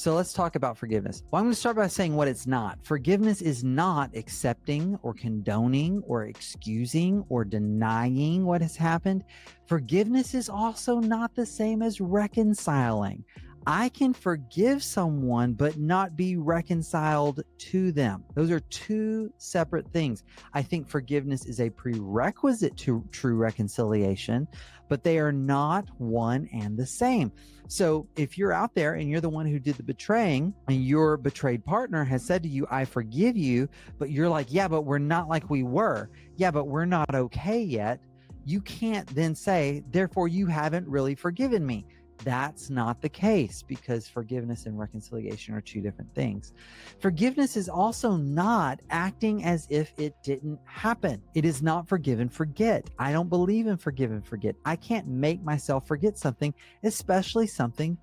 So let's talk about forgiveness. Well, I'm going to start by saying what it's not. Forgiveness is not accepting or condoning or excusing or denying what has happened. Forgiveness is also not the same as reconciling. I can forgive someone but not be reconciled to them. Those are two separate things. I think forgiveness is a prerequisite to true reconciliation, but they are not one and the same. So if you're out there and you're the one who did the betraying and your betrayed partner has said to you, I forgive you, but you're like, yeah, but we're not like we were. Yeah, but we're not okay yet. You can't then say, therefore you haven't really forgiven me. That's not the case, because forgiveness and reconciliation are two different things. Forgiveness is also not acting as if it didn't happen. It is not forgive and forget. I don't believe in forgive and forget. I can't make myself forget something, especially something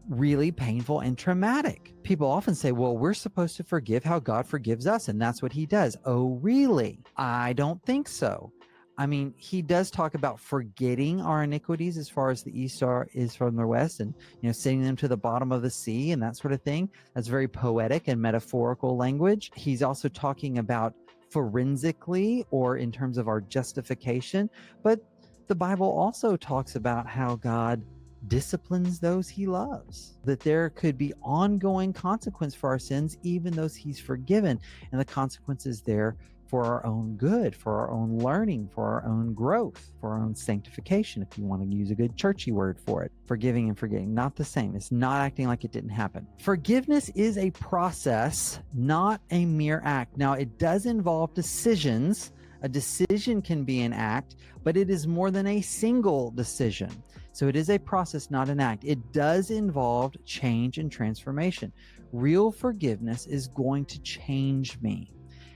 really painful and traumatic. People often say, well, we're supposed to forgive how God forgives us, and that's what he does. Oh, really? I don't think so. I mean, he does talk about forgetting our iniquities as far as the east is from the west, and, sending them to the bottom of the sea and that sort of thing. That's very poetic and metaphorical language. He's also talking about forensically, or in terms of our justification. But the Bible also talks about how God disciplines those he loves, that there could be ongoing consequence for our sins, even those he's forgiven. And the consequences there for our own good, for our own learning, for our own growth, for our own sanctification, if you want to use a good churchy word for it. Forgiving and forgetting, not the same. It's not acting like it didn't happen. Forgiveness is a process, not a mere act. Now, it does involve decisions. A decision can be an act, but it is more than a single decision. So it is a process, not an act. It does involve change and transformation. Real forgiveness is going to change me.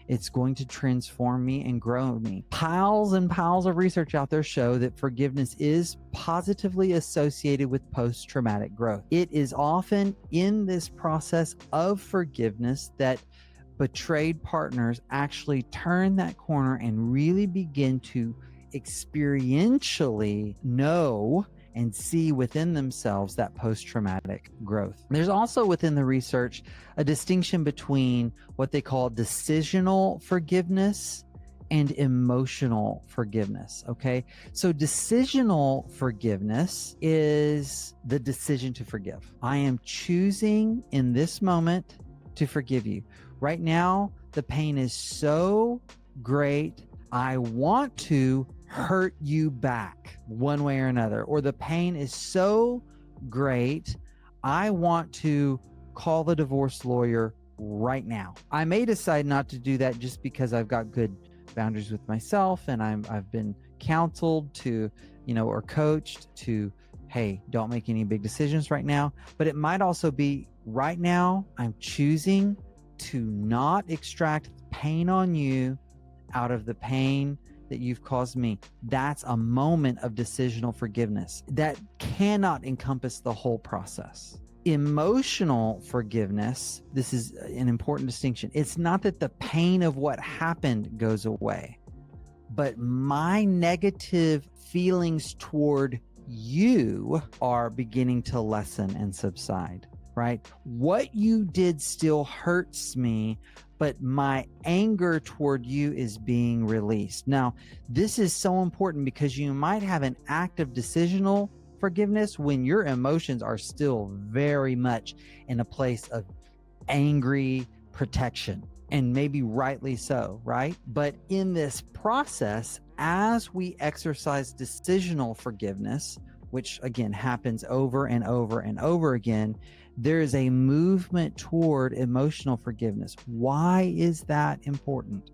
It's going to transform me and grow me. Piles and piles of research out there show that forgiveness is positively associated with post-traumatic growth. It is often in this process of forgiveness that betrayed partners actually turn that corner and really begin to experientially know and see within themselves that post-traumatic growth. There's also within the research a distinction between what they call decisional forgiveness and emotional forgiveness, okay? So decisional forgiveness is the decision to forgive. I am choosing in this moment to forgive you. Right now, the pain is so great, I want to hurt you back one way or another, or the pain is so great, I want to call the divorce lawyer right now. I may decide not to do that just because I've got good boundaries with myself and I've been counseled to, or coached to, hey, don't make any big decisions right now. But it might also be right now, I'm choosing to not extract pain on you out of the pain that you've caused me. That's a moment of decisional forgiveness that cannot encompass the whole process. Emotional forgiveness, this is an important distinction. It's not that the pain of what happened goes away, but my negative feelings toward you are beginning to lessen and subside, right? What you did still hurts me, but my anger toward you is being released. Now, this is so important because you might have an act of decisional forgiveness when your emotions are still very much in a place of angry protection, and maybe rightly so, right? But in this process, as we exercise decisional forgiveness, which again happens over and over and over again, there is a movement toward emotional forgiveness. Why is that important?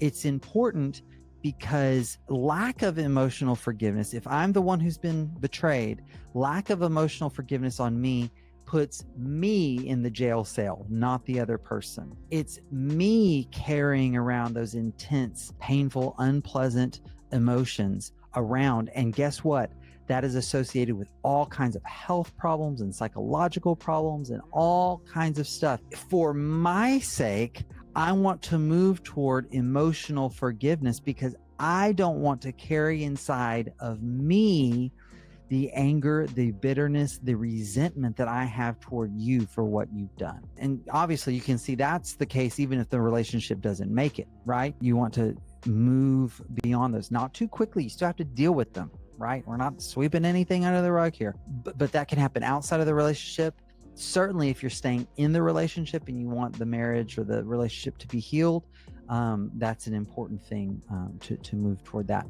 It's important because lack of emotional forgiveness, if I'm the one who's been betrayed, lack of emotional forgiveness on me puts me in the jail cell, not the other person. It's me carrying around those intense, painful, unpleasant emotions around. And guess what? That is associated with all kinds of health problems and psychological problems and all kinds of stuff. For my sake, I want to move toward emotional forgiveness because I don't want to carry inside of me the anger, the bitterness, the resentment that I have toward you for what you've done. And obviously you can see that's the case even if the relationship doesn't make it, right? You want to move beyond those, not too quickly. You still have to deal with them, right? We're not sweeping anything under the rug here, but that can happen outside of the relationship. Certainly if you're staying in the relationship and you want the marriage or the relationship to be healed, that's an important thing to move toward that.